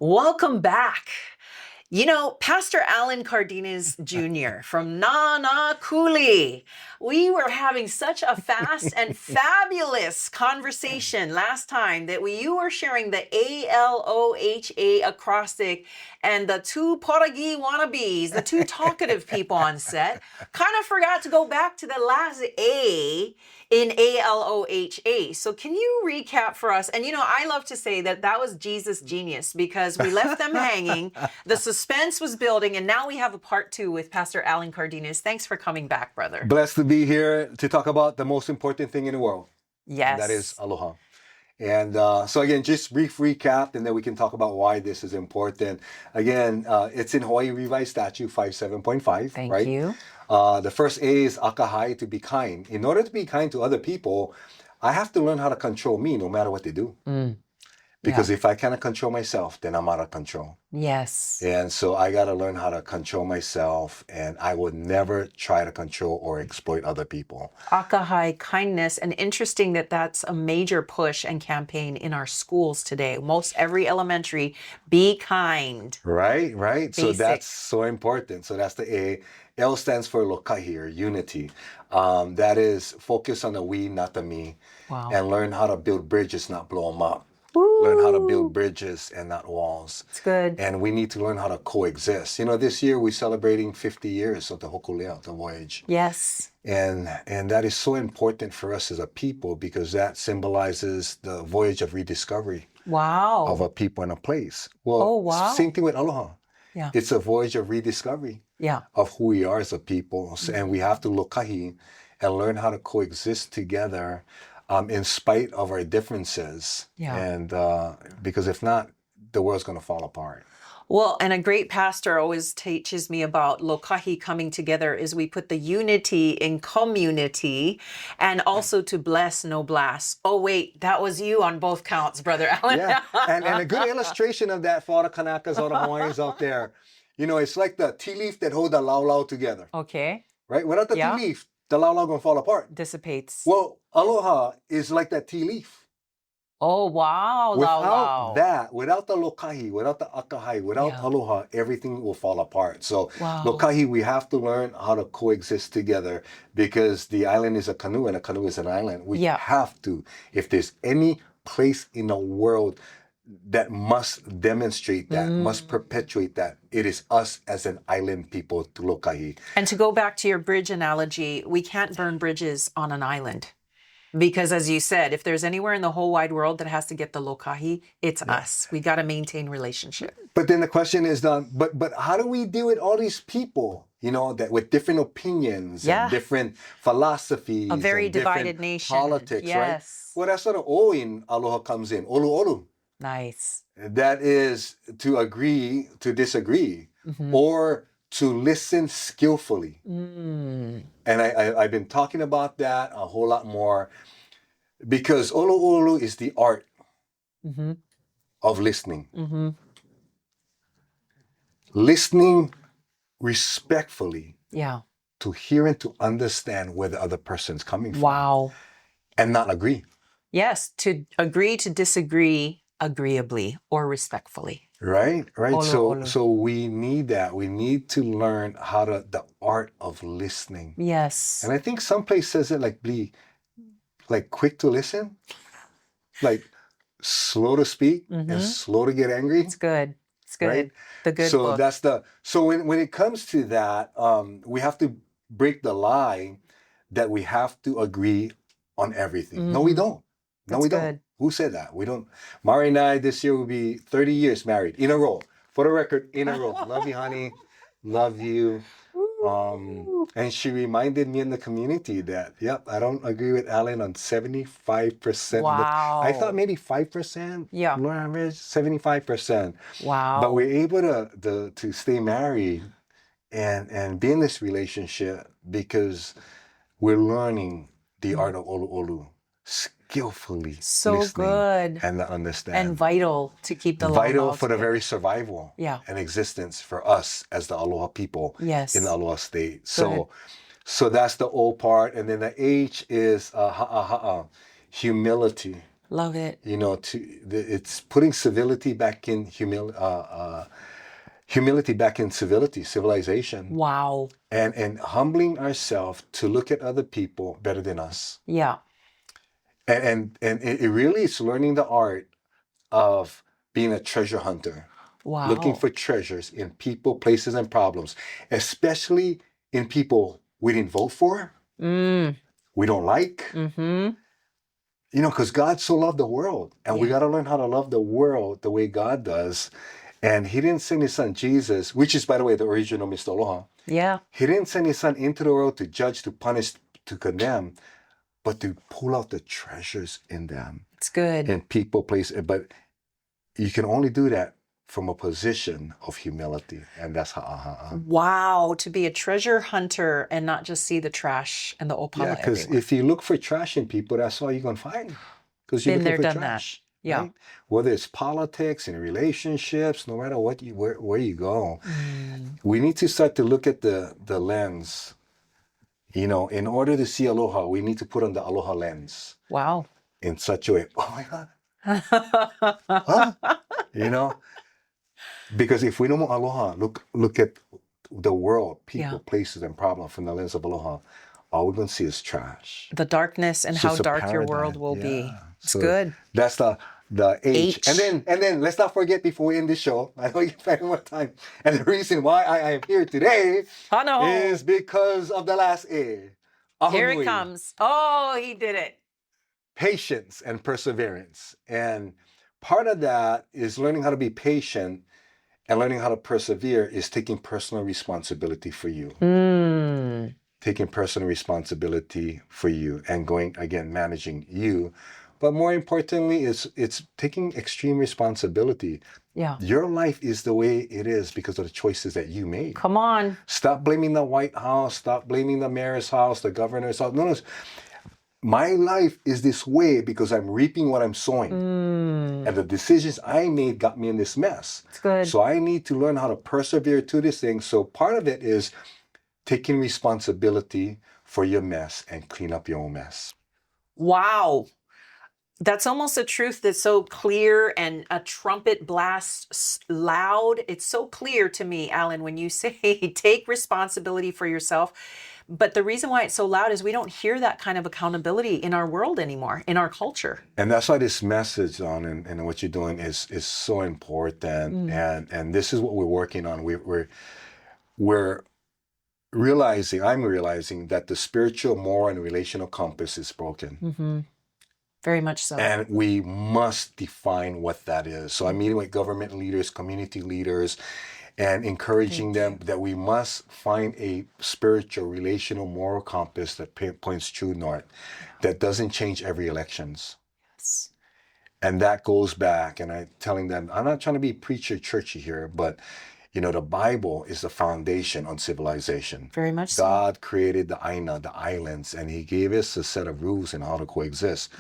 Welcome back. You know, Pastor Alan Cardinas Jr. from Nana Cooley. We were having such a fast and fabulous conversation last time that you were sharing the ALOHA acrostic, and the two poragi wannabes, the two talkative people on set, kind of forgot to go back to the last A in ALOHA. So can you recap for us? And you know, I love to say that that was Jesus' genius, because we left them hanging. The suspense was building, and now we have a part 2 with Pastor Alan Cardinas. Thanks for coming back, brother. Blessed to be here to talk about the most important thing in the world. Yes. And that is aloha. And so again, just brief recap, and then we can talk about why this is important. Again, it's in Hawaii Revised Statute 57.5. Thank you. The first A is Akahai, to be kind. In order to be kind to other people, I have to learn how to control me no matter what they do. Because if I cannot control myself, then I'm out of control. Yes. And so I got to learn how to control myself, and I would never try to control or exploit other people. Akahai, kindness, and interesting that that's a major push and campaign in our schools today. Most every elementary, be kind. Right. Basic. So that's so important. So that's the A. L stands for Lōkahi, or unity. That is focus on the we, not the me. Wow. And learn how to build bridges, not blow them up. Woo. Learn how to build bridges and not walls. It's good. And we need to learn how to coexist. You know, this year we're celebrating 50 years of the Hokulea, the voyage. Yes. And that is so important for us as a people, because that symbolizes the voyage of rediscovery. Wow. Of a people and a place. Well, same thing with Aloha. Yeah. It's a voyage of rediscovery. Yeah. Of who we are as a people. And we have to Lōkahi and learn how to coexist together in spite of our differences. Yeah. And because if not, the world's going to fall apart. Well, and a great pastor always teaches me about Lōkahi coming together is we put the unity in community, and also to bless, no blast. Oh, wait, that was you on both counts, Brother Alan. Yeah, and a good illustration of that for all the Kanakas, all the Hawaiians out there. You know, it's like the tea leaf that hold the laulau together. Okay. Right? Without the tea leaf, the laulau going to fall apart. Dissipates. Well, aloha is like that tea leaf. Oh, wow. Without that, without the Lōkahi, without the Akahai, without aloha, everything will fall apart. So Lōkahi, we have to learn how to coexist together, because the island is a canoe and a canoe is an island. We have to. If there's any place in the world that must demonstrate that, must perpetuate that, it is us as an island people to Lōkahi. And to go back to your bridge analogy, we can't burn bridges on an island. Because as you said, if there's anywhere in the whole wide world that has to get the Lōkahi, it's us. We got to maintain relationship. But then the question is, but how do we deal with all these people, you know, that with different opinions and different philosophies, a very divided nation, politics, right? Well, that's sort of in Aloha comes in, Olu'olu. Nice. That is to agree to disagree, or to listen skillfully. And I've been talking about that a whole lot more, because Olu'olu is the art of listening. Listening respectfully to hear and to understand where the other person's coming from. Wow. And not agree. Yes, to agree to disagree agreeably or respectfully. Right. Olu. So we need that. We need to learn how to, the art of listening. Yes. And I think someplace says it like quick to listen, like slow to speak and slow to get angry. It's good. It's good. Right? The good so book. So when it comes to that, we have to break the lie that we have to agree on everything. No, we don't. No, we don't. Who said that? We don't. Mari and I this year will be 30 years married in a row. For the record, in a row. Love you, honey. Love you. And she reminded me in the community that, I don't agree with Alan on 75%. Wow. I thought maybe 5%. Yeah. Lower average, 75%. Wow. But we're able to stay married and be in this relationship because we're learning the art of Olu'olu. Skillfully listening good and to understand, and vital to keep the vital for the very survival and existence for us as the Aloha people in the Aloha state. Good. So that's the O part, and then the H is humility. Love it. You know, it's putting civility back in humility back in civilization. Wow. And humbling ourselves to look at other people better than us. Yeah. And it really is learning the art of being a treasure hunter. Wow. Looking for treasures in people, places, and problems, especially in people we didn't vote for, we don't like. You know, because God so loved the world, and we got to learn how to love the world the way God does. And he didn't send his son Jesus, which is, by the way, the original Mr. Aloha. Yeah. He didn't send his son into the world to judge, to punish, to condemn, but to pull out the treasures in them. It's good. In people, places. But you can only do that from a position of humility. And that's how. Wow. To be a treasure hunter and not just see the trash and the opala. Yeah, because if you look for trash in people, that's all you're going to find. Because you're looking for trash. Yeah. Right? Whether it's politics and relationships, no matter what where you go, we need to start to look at the lens. You know, in order to see aloha, we need to put on the aloha lens. Wow. In such a way, oh my God. Huh? You know? Because if we don't want aloha, look at the world, people, places, and problems from the lens of aloha, all we're going to see is trash. The darkness and how dark your world will be. It's good. That's the H. And then let's not forget before we end this show, I know you're spending more time. And the reason why I am here today is because of the last A. Ahonui. Here it comes. Oh, he did it. Patience and perseverance. And part of that is learning how to be patient, and learning how to persevere is taking personal responsibility for you. Taking personal responsibility for you and going, again, managing you. But more importantly, it's taking extreme responsibility. Yeah. Your life is the way it is because of the choices that you made. Come on. Stop blaming the White House. Stop blaming the mayor's house, the governor's house. No. My life is this way because I'm reaping what I'm sowing. And the decisions I made got me in this mess. It's good. So I need to learn how to persevere to this thing. So part of it is taking responsibility for your mess and clean up your own mess. Wow. That's almost a truth that's so clear and a trumpet blast loud. It's so clear to me, Alan, when you say take responsibility for yourself. But the reason why it's so loud is we don't hear that kind of accountability in our world anymore, in our culture. And that's why this message on and what you're doing is so important. And this is what we're working on. We're realizing, I'm realizing that the spiritual, moral, and relational compass is broken. Very much so. And we must define what that is. So I'm meeting with government leaders, community leaders, and encouraging them that we must find a spiritual, relational, moral compass that points true north, that doesn't change every elections. Yes. And that goes back, and I'm telling them, I'm not trying to be preacher churchy here, but you know, the Bible is the foundation on civilization. Very much so. God created the Aina, the islands, and he gave us a set of rules and how to coexist.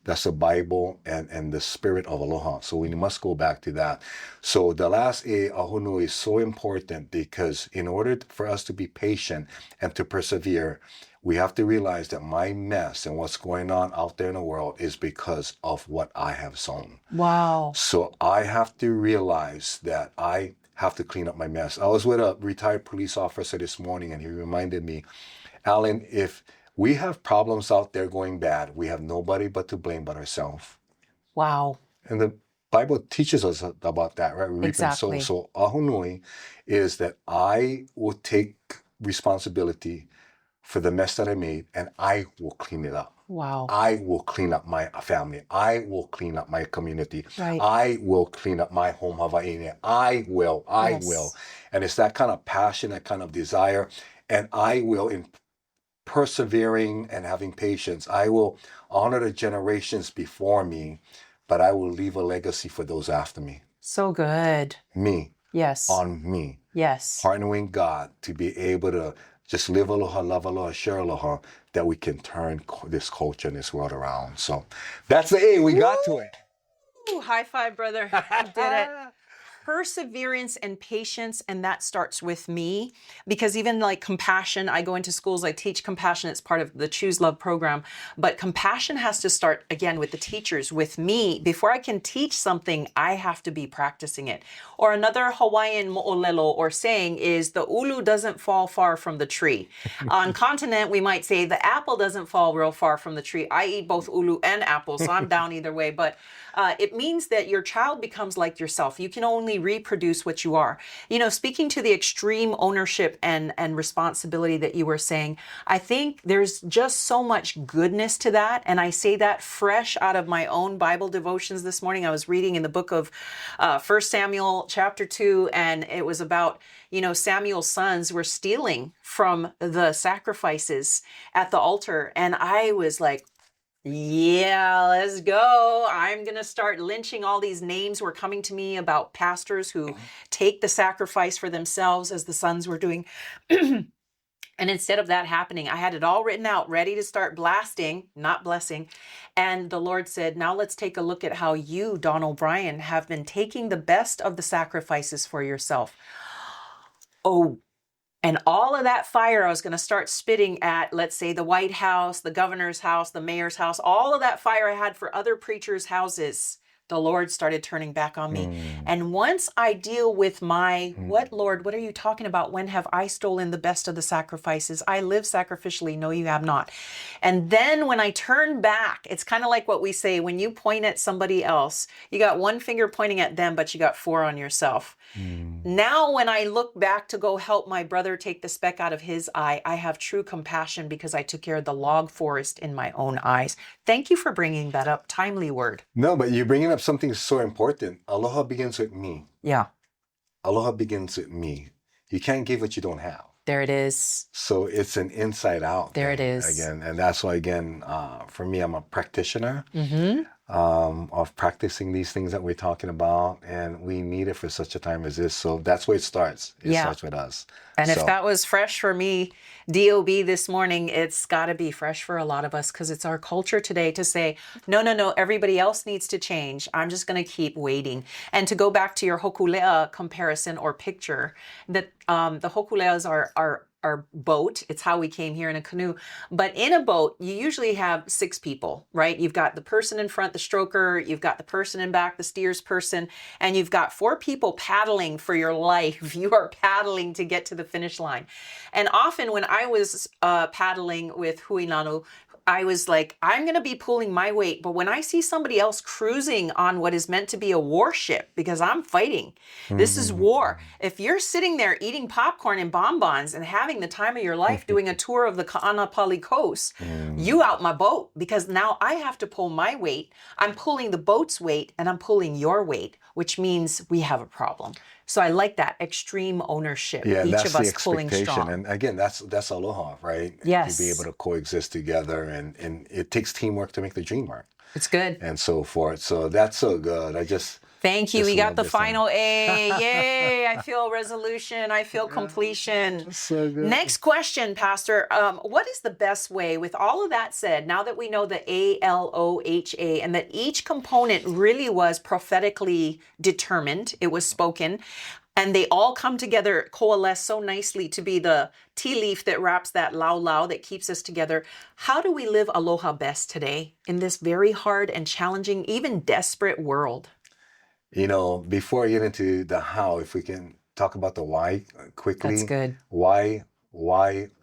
That's the Bible and the spirit of Aloha. So we must go back to that. So the last A, Ahonui, is so important because in order for us to be patient and to persevere, we have to realize that my mess and what's going on out there in the world is because of what I have sown. Wow. So I have to realize that I have to clean up my mess. I was with a retired police officer this morning, and he reminded me, Alan, if we have problems out there going bad, we have nobody but to blame but ourselves. Wow. And the Bible teaches us about that, right? Exactly. So Ahonui is that I will take responsibility for the mess that I made, and I will clean it up. Wow. I will clean up my family. I will clean up my community. Right. I will clean up my home Hawaii. I will. And it's that kind of passion, that kind of desire. And I will, in persevering and having patience, I will honor the generations before me, but I will leave a legacy for those after me. So good. Me. Yes. On me. Yes. Partnering God to be able to just live aloha, love aloha, share aloha, that we can turn this culture and this world around. So that's the A. We got to it. Ooh, high five, brother. You did it. perseverance and patience, and that starts with me, because even like compassion, I go into schools, I teach compassion. It's part of the Choose Love program, but compassion has to start again with the teachers, with me. Before I can teach something, I have to be practicing it. Or another Hawaiian mo'olelo or saying is the ulu doesn't fall far from the tree. On continent, we might say the apple doesn't fall real far from the tree. I eat both ulu and apple, so I'm down either way. But it means that your child becomes like yourself. You can only reproduce what you are. You know, speaking to the extreme ownership and responsibility that you were saying, I think there's just so much goodness to that. And I say that fresh out of my own Bible devotions this morning. I was reading in the book of 1 Samuel chapter 2, and it was about, you know, Samuel's sons were stealing from the sacrifices at the altar. And I was like, yeah, let's go. I'm going to start lynching all these names were coming to me about pastors who take the sacrifice for themselves as the sons were doing. And instead of that happening, I had it all written out, ready to start blasting, not blessing. And the Lord said, now let's take a look at how you, Don O'Brien, have been taking the best of the sacrifices for yourself. Oh, and all of that fire I was going to start spitting at, let's say, the White House, the governor's house, the mayor's house, all of that fire I had for other preachers' houses, the Lord started turning back on me. And once I deal with my, what, Lord, what are you talking about? When have I stolen the best of the sacrifices? I live sacrificially. No, you have not. And then when I turn back, it's kind of like what we say, when you point at somebody else, you got one finger pointing at them, but you got four on yourself. Now, when I look back to go help my brother take the speck out of his eye, I have true compassion because I took care of the log forest in my own eyes. Thank you for bringing that up. Timely word. No, but you're bringing up something so important. Aloha begins with me. Yeah. Aloha begins with me. You can't give what you don't have. There it is. So it's an inside out. There thing, it is. Again. And that's why, again, for me, I'm a practitioner of practicing these things that we're talking about. And we need it for such a time as this. So that's where it starts. It starts with us. And if that was fresh for me, DOB this morning, it's got to be fresh for a lot of us, because it's our culture today to say, no, everybody else needs to change. I'm just going to keep waiting. And to go back to your hokulea comparison or picture, that the hokuleas are boat. It's how we came here in a canoe. But in a boat, you usually have 6 people, right? You've got the person in front, the stroker, you've got the person in back, the steers person, and you've got 4 people paddling for your life. You are paddling to get to the finish line. And often when I was paddling with Huinanu, I was like, I'm going to be pulling my weight. But when I see somebody else cruising on what is meant to be a warship, because I'm fighting, this is war. If you're sitting there eating popcorn and bonbons and having the time of your life doing a tour of the Ka'anapali coast, you out my boat, because now I have to pull my weight. I'm pulling the boat's weight and I'm pulling your weight, which means we have a problem. So I like that extreme ownership. Yeah, each that's of us the pulling expectation. strong. And again, that's aloha, right? Yes. To be able to coexist together, and it takes teamwork to make the dream work. It's good. And so forth. So that's so good. Thank you. Just We got love the this final A. Yay. I feel resolution. I feel completion. So good. Next question, Pastor. What is the best way, with all of that said, now that we know the ALOHA and that each component really was prophetically determined, it was spoken, and they all come together, coalesce so nicely to be the tea leaf that wraps that lau that keeps us together. How do we live aloha best today in this very hard and challenging, even desperate world? You know, before I get into the how, if we can talk about the why quickly. That's good. Why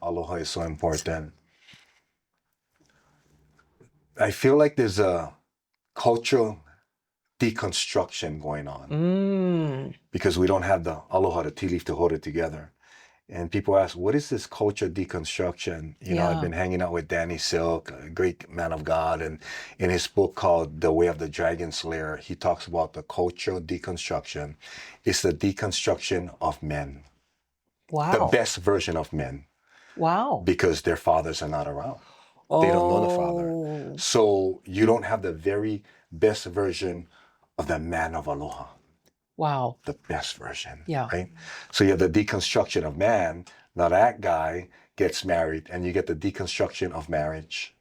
aloha is so important. I feel like there's a cultural deconstruction going on because we don't have the aloha, the tea leaf, to hold it together. And people ask, what is this culture deconstruction? You know, I've been hanging out with Danny Silk, a great man of God, and in his book called The Way of the Dragon Slayer, he talks about the cultural deconstruction. It's the deconstruction of men. Wow. The best version of men. Wow. Because their fathers are not around. They don't know the father. So you don't have the very best version of the man of aloha. Wow. The best version. Yeah. Right? So you have the deconstruction of man. Now that guy gets married and you get the deconstruction of marriage.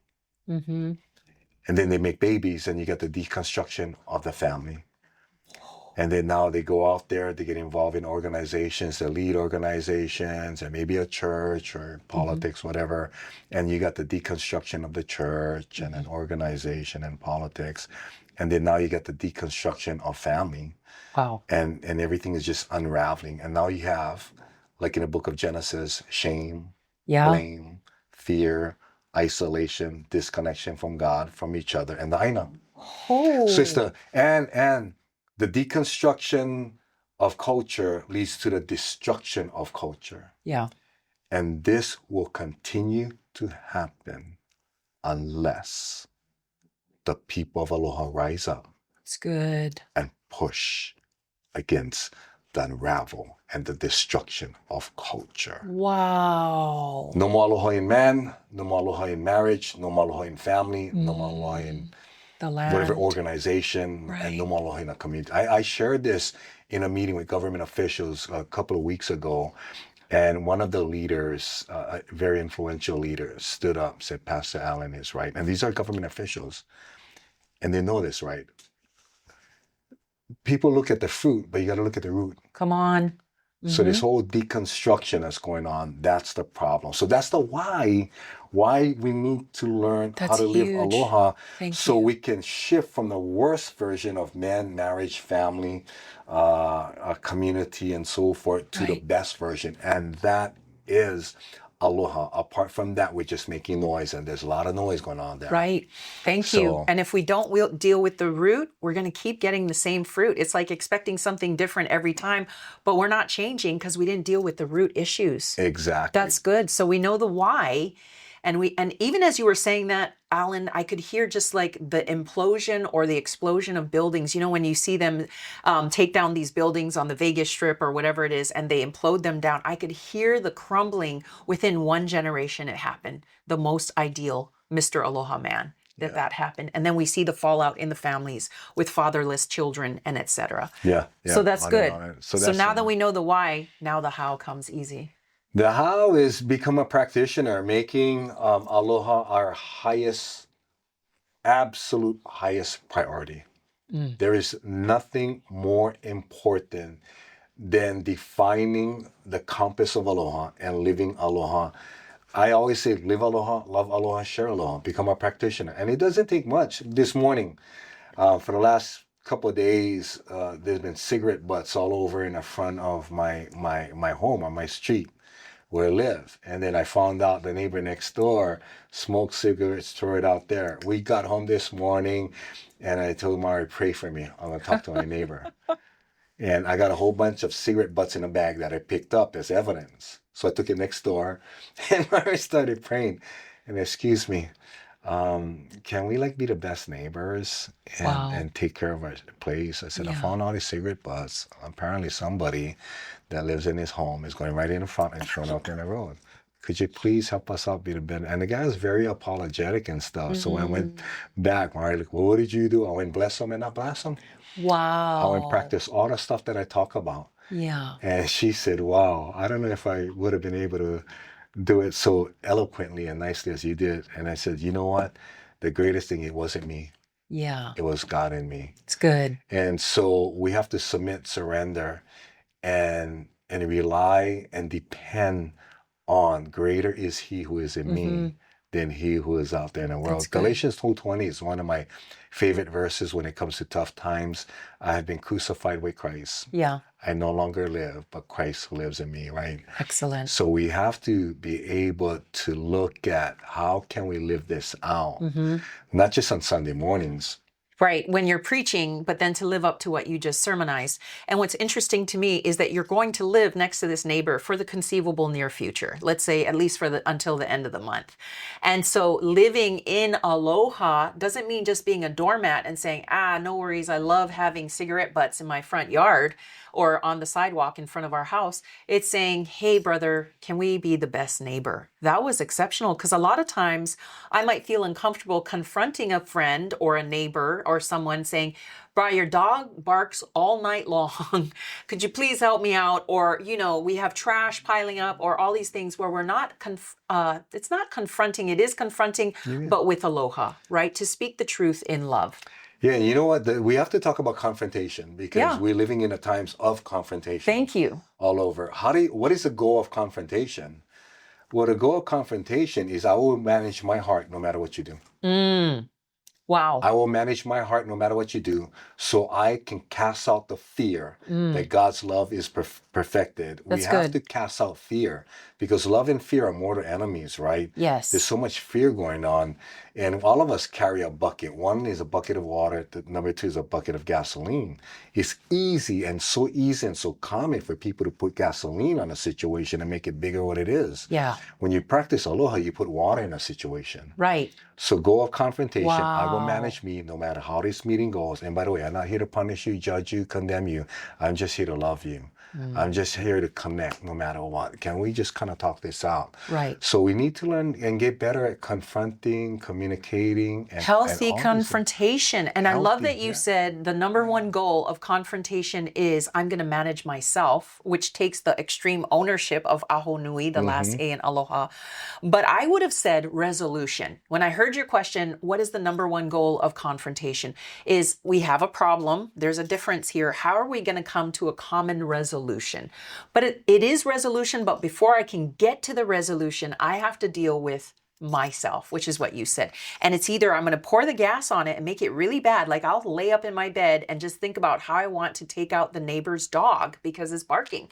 And then they make babies and you get the deconstruction of the family. And then now they go out there, they get involved in organizations, they lead organizations, and maybe a church or politics, whatever. And you got the deconstruction of the church and an organization and politics. And then now you got the deconstruction of family. Wow. And everything is just unraveling. And now you have, like in the book of Genesis, shame, blame, fear, isolation, disconnection from God, from each other, and the Aina. Oh. So it's and the deconstruction of culture leads to the destruction of culture. Yeah. And this will continue to happen unless the people of Aloha rise up. It's good. And push against the unravel and the destruction of culture. Wow. No more aloha in man, no more aloha in marriage, no more aloha in family, no more aloha in the land, whatever organization, and no more aloha in a community. I shared this in a meeting with government officials a couple of weeks ago, and one of the leaders, a very influential leader, stood up, said, Pastor Allen is right. And these are government officials, and they know this, right? People look at the fruit, but you got to look at the root. Come on. So this whole deconstruction that's going on, that's the problem. So that's the why we need to learn how to live aloha so we can shift from the worst version of man, marriage, family, a community, and so forth to the best version. And that is aloha. Apart from that, we're just making noise, and there's a lot of noise going on there. Right. Thank you. And if we don't deal with the root, we're going to keep getting the same fruit. It's like expecting something different every time, but we're not changing because we didn't deal with the root issues. Exactly. That's good. So we know the why. And even as you were saying that, Alan, I could hear just like the implosion or the explosion of buildings. You know, when you see them take down these buildings on the Vegas Strip or whatever it is, and they implode them down, I could hear the crumbling within one generation. It happened. The most ideal Mr. Aloha man that happened. And then we see the fallout in the families with fatherless children and etc. Yeah. So that's good. So now that we know the why, now the how comes easy. The how is become a practitioner, making aloha our absolute highest priority. There is nothing more important than defining the compass of aloha and living aloha. I always say, live aloha, love aloha, share aloha, become a practitioner. And it doesn't take much. This morning, for the last couple of days, there's been cigarette butts all over in the front of my home, on my street where I live. And then I found out the neighbor next door smoked cigarettes, threw it out there. We got home this morning and I told Mari, pray for me. I'm going to talk to my neighbor. And I got a whole bunch of cigarette butts in a bag that I picked up as evidence. So I took it next door and Mari started praying. And excuse me, can we like be the best neighbors and take care of our place? I said, I found all these cigarette butts. Apparently somebody that lives in his home is going right in the front and throwing out there in the road. Could you please help us out, be the better? And the guy was very apologetic and stuff. So when I went back, Mari, like, well, what did you do? I went bless him and not bless him. Wow. I went practice all the stuff that I talk about. Yeah. And she said, wow, I don't know if I would have been able to do it so eloquently and nicely as you did. And I said, you know what? The greatest thing, it wasn't me. Yeah. It was God in me. It's good. And so we have to submit, surrender, and rely and depend on greater is he who is in me than he who is out there in the world. Galatians 2:20 is one of my favorite verses when it comes to tough times. I have been crucified with Christ. Yeah. I no longer live, but Christ lives in me, right? Excellent. So we have to be able to look at how can we live this out, not just on Sunday mornings. Right, when you're preaching, but then to live up to what you just sermonized. And what's interesting to me is that you're going to live next to this neighbor for the conceivable near future. Let's say at least until the end of the month. And so living in aloha doesn't mean just being a doormat and saying, no worries, I love having cigarette butts in my front yard or on the sidewalk in front of our house. It's saying, hey, brother, can we be the best neighbor? That was exceptional, because a lot of times I might feel uncomfortable confronting a friend or a neighbor or someone saying, "Bri, your dog barks all night long. Could you please help me out?" Or, we have trash piling up, or all these things where we're not, it's not confronting, it is confronting, but with aloha, right? To speak the truth in love. Yeah, you know what? We have to talk about confrontation because Yeah. we're living in the times of confrontation. Thank you. All over. What is the goal of confrontation? Well, the goal of confrontation is I will manage my heart no matter what you do. Wow. I will manage my heart no matter what you do, so I can cast out the fear that God's love is perfected. That's We have good. to cast out fear because love and fear are mortal enemies, right? Yes. There's so much fear going on, and all of us carry a bucket. One is a bucket of water, number two is a bucket of gasoline. It's easy and so common for people to put gasoline on a situation and make it bigger what it is. Yeah. When you practice aloha, you put water in a situation. Right. So goal of confrontation, I will Wow. manage me no matter how this meeting goes. And by the way, I'm not here to punish you, judge you, condemn you. I'm just here to love you. I'm just here to connect no matter what. Can we just kind of talk this out? Right. So we need to learn and get better at confronting, communicating, and Healthy all these confrontation. And I love Healthy, that you yeah. said the number one goal of confrontation is I'm going to manage myself, which takes the extreme ownership of Ahonui, the last A in Aloha. But I would have said resolution. When I heard your question, what is the number one goal of confrontation? Is we have a problem. There's a difference here. How are we going to come to a common resolution? But it is resolution. But before I can get to the resolution, I have to deal with myself, which is what you said. And it's either I'm going to pour the gas on it and make it really bad. Like I'll lay up in my bed and just think about how I want to take out the neighbor's dog because it's barking,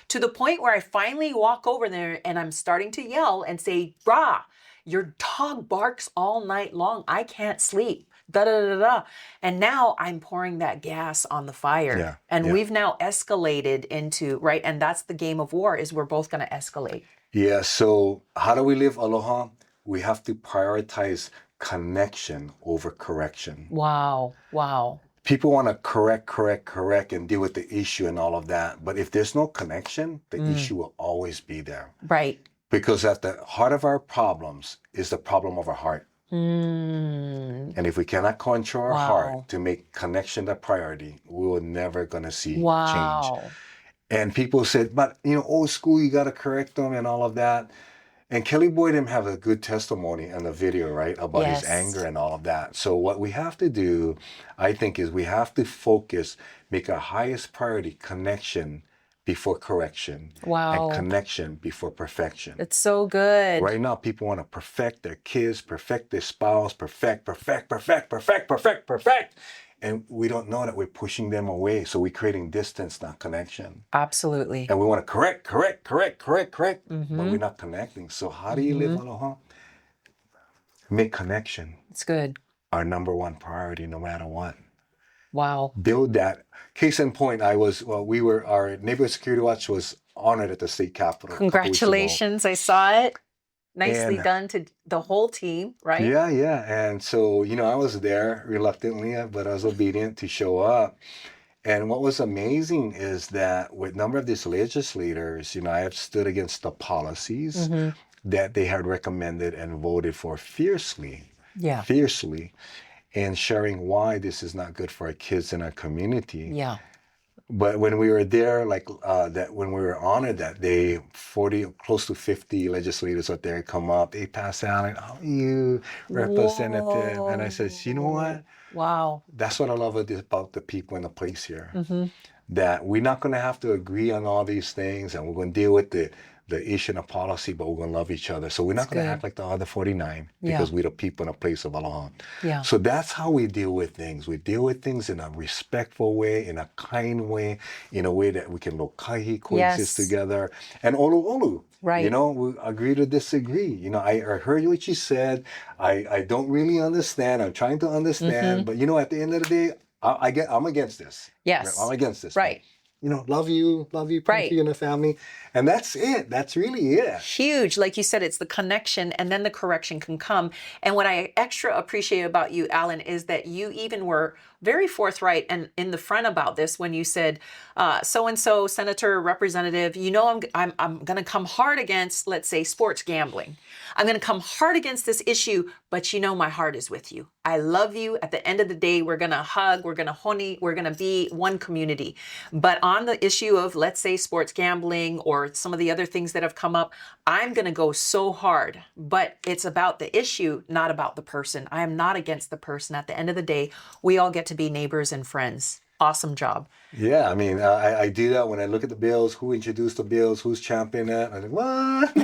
to the point where I finally walk over there and I'm starting to yell and say, "Brah, your dog barks all night long. I can't sleep. Da da da da." And now I'm pouring that gas on the fire. Yeah, And yeah. we've now escalated into, right? And that's the game of war, is we're both going to escalate. Yeah, so how do we live aloha? We have to prioritize connection over correction. Wow. Wow. People want to correct, and deal with the issue and all of that. But if there's no connection, the issue will always be there. Right. Because at the heart of our problems is the problem of our heart. And if we cannot control our heart to make connection a priority, we will never gonna see change. And people said, but old school, you gotta correct them and all of that. And Kelly Boyd him have a good testimony in the video, right, about his anger and all of that. So what we have to do, I think, is we have to focus, make our highest priority connection before correction. And connection before perfection. It's so good. Right now, people want to perfect their kids, perfect their spouse, perfect. And we don't know that we're pushing them away. So we're creating distance, not connection. Absolutely. And we want to correct, but we're not connecting. So how do you live aloha? Make connection. It's good. Our number one priority, no matter what. Wow. Build that. Case in point, our neighborhood security watch was honored at the state capitol. Congratulations. I saw it. Nicely done to the whole team, right? Yeah, yeah. And so, I was there reluctantly, but I was obedient to show up. And what was amazing is that with a number of these legislators, I have stood against the policies that they had recommended and voted for fiercely, and sharing why this is not good for our kids and our community. Yeah. But when we were there, when we were honored that day, close to 50 legislators out there come up. They pass out, "Oh, you representative." And I said, "You know what? Wow. That's what I love about the people in the place here. That we're not going to have to agree on all these things, and we're going to deal with the issue and the policy, but we're going to love each other. So we're not going to act like the other 49 because we're the people in a place of aloha." Yeah. So that's how we deal with things. We deal with things in a respectful way, in a kind way, in a way that we can Lōkahi coexist together. And Olu'olu. Right. We agree to disagree. I heard what you said. I don't really understand. I'm trying to understand. But at the end of the day, I'm against this. Yes. I'm against this. Right. Love you, pray for you and the family. And that's it. That's really it. Huge. Like you said, it's the connection, and then the correction can come. And what I extra appreciate about you, Alan, is that you even were very forthright and in the front about this when you said, so-and-so, senator, representative, I'm going to come hard against, let's say, sports gambling. I'm going to come hard against this issue, but my heart is with you. I love you. At the end of the day, we're going to hug, we're going to honi, we're going to be one community. But on the issue of, let's say, sports gambling or some of the other things that have come up, I'm going to go so hard, but it's about the issue, not about the person. I am not against the person. At the end of the day, we all get to be neighbors and friends. Awesome job. Yeah, I mean, I do that when I look at the bills, who introduced the bills, who's championing that. I think, what?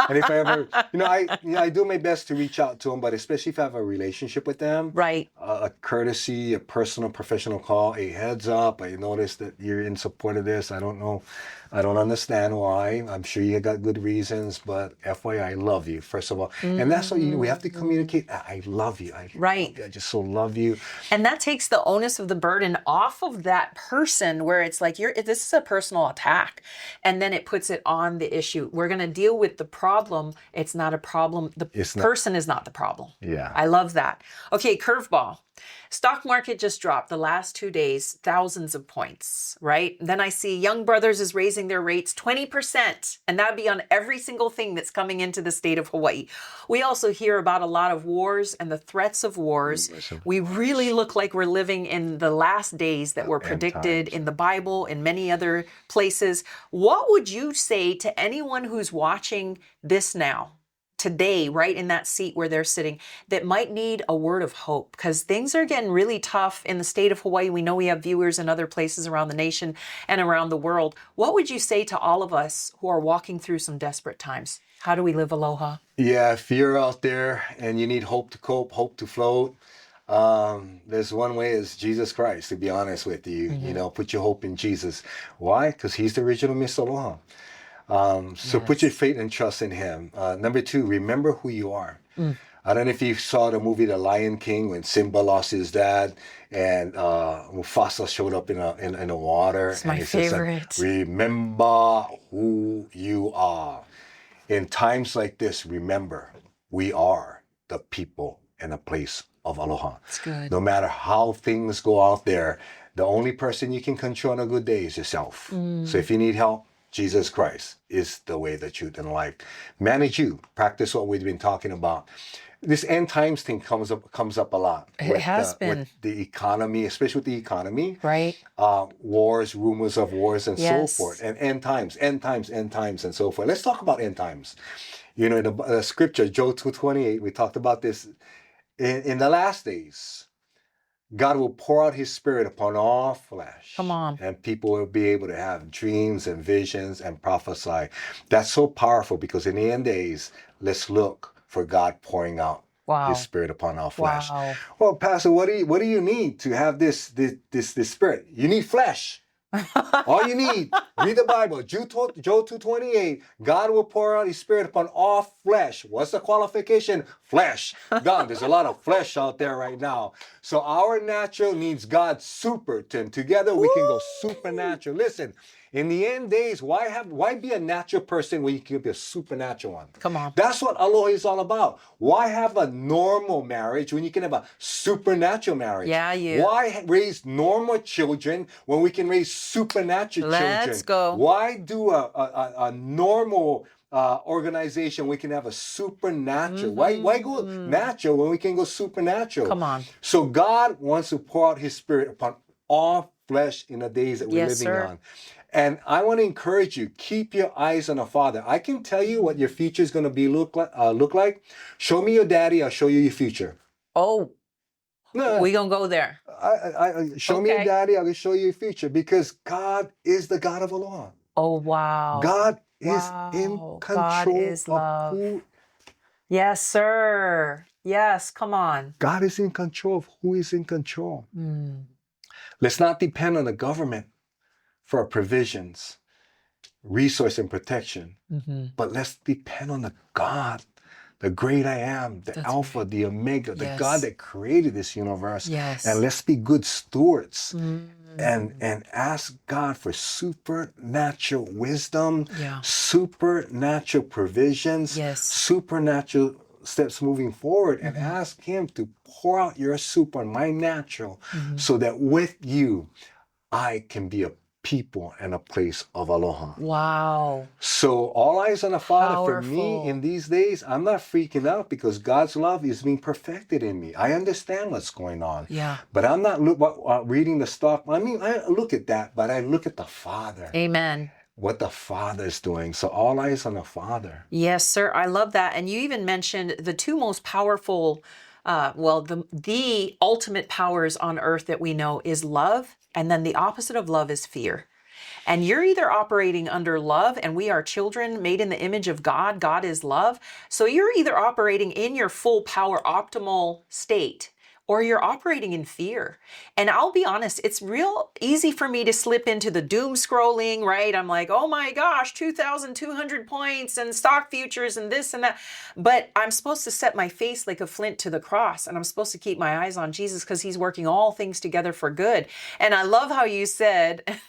And if I ever, I do my best to reach out to them, but especially if I have a relationship with them, Right. A courtesy, a personal, professional call, a heads up, I noticed that you're in support of this. I don't know. I don't understand why. I'm sure you got good reasons, but FYI, I love you, first of all. And that's what we have to communicate. I love you. Right. I just so love you. And that takes the onus of the burden off of that person, where it's like, this is a personal attack. And then it puts it on the issue. We're going to deal with the problem. It's not a problem. The person is not the problem. Yeah. I love that. Okay, curveball. Stock market just dropped the last 2 days, thousands of points, right? Then I see Young Brothers is raising their rates 20%, and that'd be on every single thing that's coming into the state of Hawaii. We also hear about a lot of wars and the threats of wars. We really look like we're living in the last days that were predicted in the Bible, in many other places. What would you say to anyone who's watching this now, today, right in that seat where they're sitting, that might need a word of hope? Because things are getting really tough in the state of Hawaii. We know we have viewers in other places around the nation and around the world. What would you say to all of us who are walking through some desperate times? How do we live aloha? Yeah, if you're out there and you need hope to cope, hope to float, there's one way, is Jesus Christ, to be honest with you. Put your hope in Jesus. Why? Because he's the original Miss Aloha. So put your faith and trust in him. Number 2, remember who you are. I don't know if you saw the movie The Lion King, when Simba lost his dad and Mufasa showed up in the water. It's my favorite. Said, remember who you are. In times like this, remember, we are the people and a place of Aloha. It's good. No matter how things go out there, the only person you can control on a good day is yourself. So if you need help, Jesus Christ is the way, the truth, and life. Manage you. Practice what we've been talking about. This end times thing comes up a lot. It has been. With the economy, especially with the economy. Right. Wars, rumors of wars, and so Yes. forth. And end times, and so forth. Let's talk about end times. In the scripture, Job 2:28, we talked about this. In the last days, God will pour out his spirit upon all flesh. Come on. And people will be able to have dreams and visions and prophesy. That's so powerful, because in the end days, let's look for God pouring out his spirit upon all flesh. Wow. Well, Pastor, what do you need to have this spirit? You need flesh. All you need, read the Bible. Job 2:28, God will pour out his spirit upon all flesh. What's the qualification? Flesh. God, there's a lot of flesh out there right now. So our natural needs God's super, and together we can go supernatural. Listen, in the end days, why be a natural person when you can be a supernatural one? Come on. That's what Aloha is all about. Why have a normal marriage when you can have a supernatural marriage? Yeah, you. Why raise normal children when we can raise supernatural children? Let's go. Why do a normal organization we can have a supernatural? Why go natural when we can go supernatural? Come on. So God wants to pour out his spirit upon all flesh in the days that we're living on. And I want to encourage you, keep your eyes on the Father. I can tell you what your future is going to be look like. Show me your daddy, I'll show you your future. Oh, we're going to go there. Show me your daddy, I will show you your future, because God is the God of Aloha. Oh, wow. God is in control God is love. Yes, sir. Yes, come on. God is in control of who is in control. Let's not depend on the government for our provisions, resource, and protection. But let's depend on the God, the great I am, the Alpha, the Omega, the God that created this universe. And let's be good stewards and ask God for supernatural wisdom, supernatural provisions, supernatural steps moving forward, and ask him to pour out your super on my natural, so that with you, I can be a people in a place of aloha. Wow. So all eyes on the Father for me Powerful. in these days, I'm not freaking out because God's love is being perfected in me. I understand what's going on. Yeah. But I'm not reading the stock. I mean, I look at that, but I look at the Father. Amen. What the Father's doing. So all eyes on the Father. Yes, sir. I love that. And you even mentioned the two most powerful, the ultimate powers on earth that we know is love. And then the opposite of love is fear. And you're either operating under love, and we are children made in the image of God. God is love. So you're either operating in your full power, optimal state, or you're operating in fear. And I'll be honest, it's real easy for me to slip into the doom scrolling, right? I'm like, oh my gosh, 2,200 points and stock futures and this and that. But I'm supposed to set my face like a flint to the cross, and I'm supposed to keep my eyes on Jesus because he's working all things together for good. And I love how you said,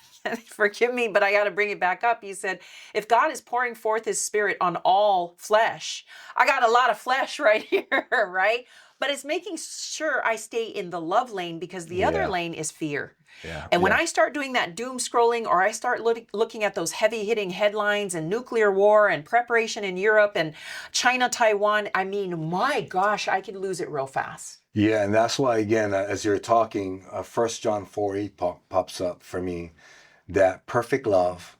forgive me, but I got to bring it back up. You said, if God is pouring forth his spirit on all flesh, I got a lot of flesh right here, right? But it's making sure I stay in the love lane because the other lane is fear. Yeah. And when I start doing that doom scrolling, or I start looking at those heavy hitting headlines and nuclear war and preparation in Europe and China, Taiwan, I mean, my gosh, I could lose it real fast. Yeah, and that's why, again, as you're talking, 1 John 4:8 pops up for me, that perfect love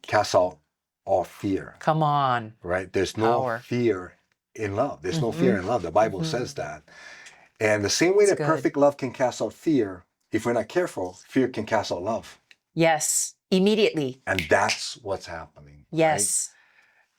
casts out all fear. Come on. Right? There's no fear in love. There's no fear in love. The Bible says that. And the same way that perfect love can cast out fear, if we're not careful, fear can cast out love. Yes, immediately. And that's what's happening. Yes.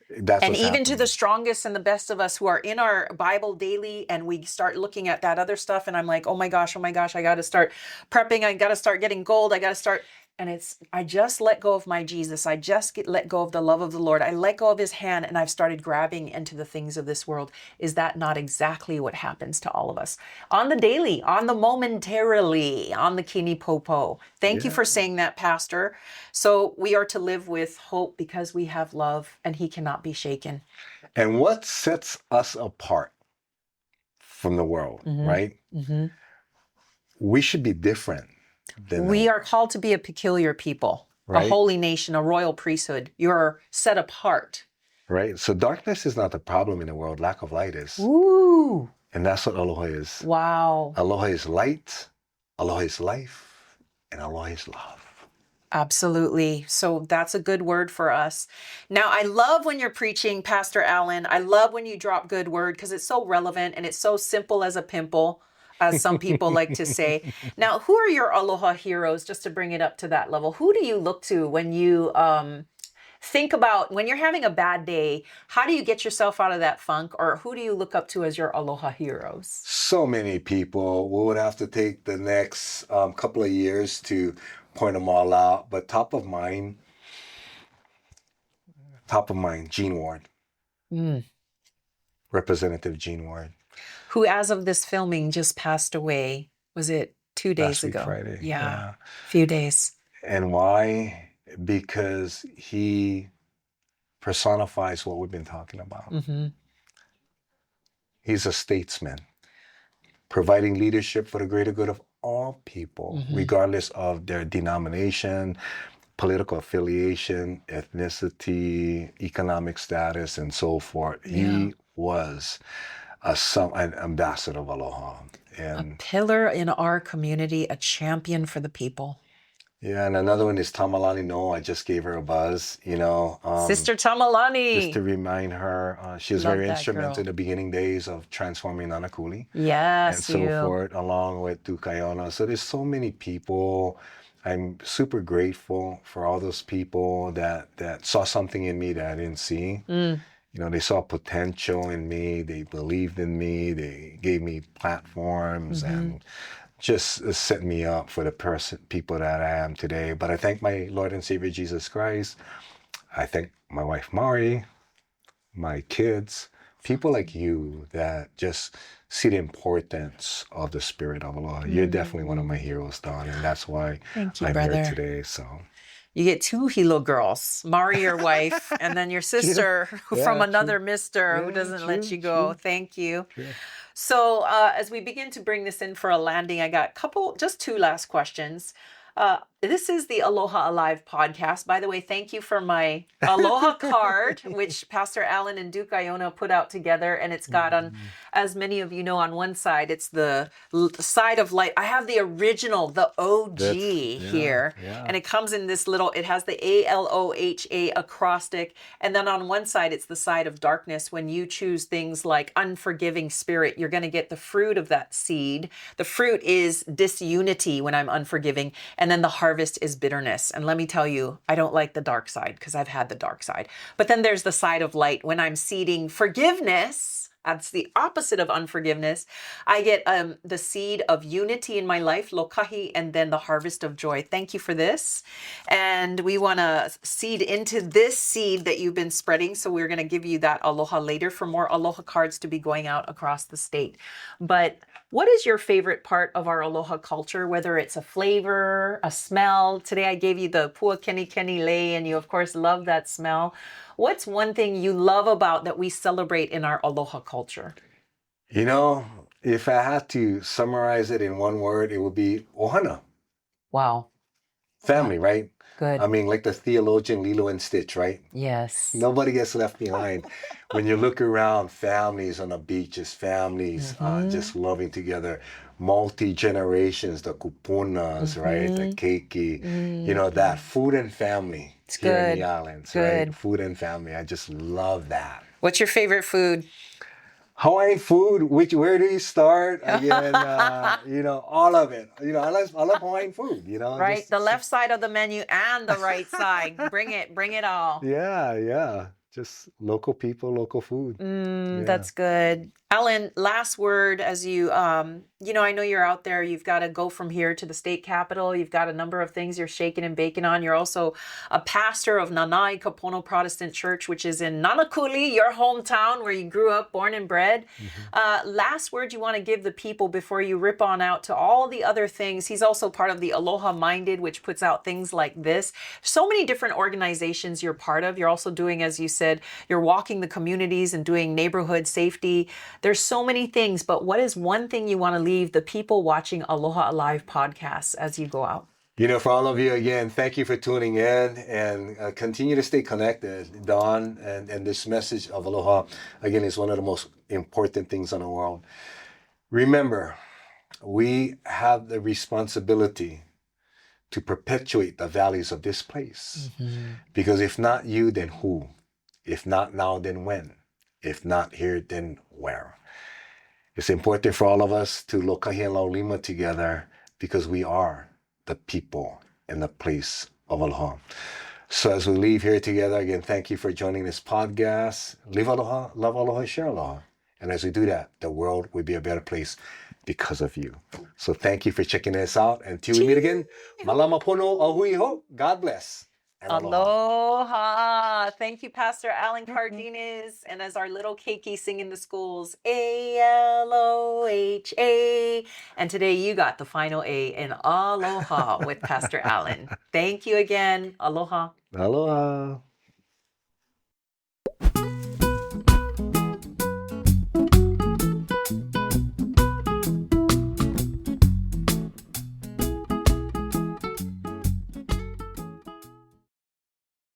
Right? That's and even to the strongest and the best of us who are in our Bible daily, and we start looking at that other stuff, and I'm like, oh my gosh, I got to start prepping. I got to start getting gold. I got to start. And I just let go of my Jesus. I just let go of the love of the Lord. I let go of his hand, and I've started grabbing into the things of this world. Is that not exactly what happens to all of us? On the daily, on the momentarily, on the kini popo. Thank you for saying that, Pastor. So we are to live with hope because we have love, and he cannot be shaken. And what sets us apart from the world, right? Mm-hmm. We should be different. We are called to be a peculiar people, right? A holy nation, a royal priesthood. You're set apart. Right. So darkness is not the problem in the world. Lack of light is. Ooh. And that's what Aloha is. Wow. Aloha is light. Aloha is life. And Aloha is love. Absolutely. So that's a good word for us. Now, I love when you're preaching, Pastor Allen. I love when you drop good word because it's so relevant and it's so simple as a pimple, as some people like to say. Now, who are your Aloha heroes, just to bring it up to that level? Who do you look to when you think about, when you're having a bad day, how do you get yourself out of that funk? Or who do you look up to as your Aloha heroes? So many people. We would have to take the next couple of years to point them all out. But top of mind, Gene Ward. Representative Gene Ward. Who, as of this filming, just passed away. Was it 2 days ago? Last week, Friday. Yeah, a few days. And why? Because he personifies what we've been talking about. Mm-hmm. He's a statesman, providing leadership for the greater good of all people, regardless of their denomination, political affiliation, ethnicity, economic status, and so forth. Yeah. He was an ambassador of Aloha. And a pillar in our community, a champion for the people. Yeah, and another one is Tamalani No. I just gave her a buzz, Sister Tamalani. Just to remind her, she was very instrumental in the beginning days of transforming Nanakuli. Yes, and so forth, along with Tukayona. So there's so many people. I'm super grateful for all those people that saw something in me that I didn't see. They saw potential in me. They believed in me. They gave me platforms and just set me up for the people that I am today. But I thank my Lord and Savior Jesus Christ. I thank my wife Mari, my kids, people like you that just see the importance of the spirit of Aloha. You're definitely one of my heroes, Don, and that's why I'm here today. So you get 2 Hilo girls, Mari, your wife, and then your sister from another mister who doesn't let you go. Thank you. So as we begin to bring this in for a landing, I got just 2 last questions. this is the Aloha Alive podcast. By the way, thank you for my Aloha card, which Pastor Alan and Duke Iona put out together. And it's got on, as many of you know, on one side, it's the side of light. I have the original, the OG here. Yeah. And it comes in this little, it has the ALOHA acrostic. And then on one side, it's the side of darkness. When you choose things like unforgiving spirit, you're going to get the fruit of that seed. The fruit is disunity when I'm unforgiving. And then the harvest is bitterness. And let me tell you, I don't like the dark side because I've had the dark side. But then there's the side of light. When I'm seeding forgiveness, that's the opposite of unforgiveness. I get the seed of unity in my life, Lōkahi, and then the harvest of joy. Thank you for this. And we want to seed into this seed that you've been spreading. So we're going to give you that aloha later for more aloha cards to be going out across the state. But what is your favorite part of our aloha culture, whether it's a flavor, a smell? Today I gave you the pua keni keni lei, and you of course love that smell. What's one thing you love about that we celebrate in our aloha culture? You know, if I had to summarize it in one word, it would be ohana. Wow. Family, right? Good. I mean, like the theologian Lilo and Stitch, right? Yes. Nobody gets left behind. When you look around, families on the beaches, families just loving together, multi-generations, the kupunas, right? The keiki, you know, that food and family here in the islands, right? Food and family. I just love that. What's your favorite food? Hawaiian food, where do you start? Again, you know, all of it. You know, I love Hawaiian food, you know. Right, just, the left side of the menu and the right side. Bring it all. Yeah. Just local people, local food. That's good. Alan, last word as you, you know, I know you're out there. You've got to go from here to the state capitol. You've got a number of things you're shaking and baking on. You're also a pastor of Nanai Kapono Protestant Church, which is in Nanakuli, your hometown where you grew up, born and bred. Last word you want to give the people before you rip on out to all the other things. He's also part of the Aloha Minded, which puts out things like this. So many different organizations you're part of. You're also doing, as you said, you're walking the communities and doing neighborhood safety. There's so many things, but what is one thing you want to leave the people watching Aloha Alive podcasts as you go out? You know, for all of you, again, thank you for tuning in and continue to stay connected. Dawn and this message of Aloha, again, is one of the most important things in the world. Remember, we have the responsibility to perpetuate the values of this place. Because if not you, then who? If not now, then when? If not here, then where? It's important for all of us to Lōkahi and Laulima together because we are the people in the place of Aloha. So as we leave here together, again, thank you for joining this podcast. Live Aloha, love Aloha, share Aloha. And as we do that, the world will be a better place because of you. So thank you for checking us out. Until we meet again, malama pono ahui ho. God bless. Aloha. Thank you, Pastor Alan Cardinas. And as our little keiki sing in the schools, ALOHA. And today you got the final A in Aloha with Pastor Alan. Thank you again. Aloha. Aloha.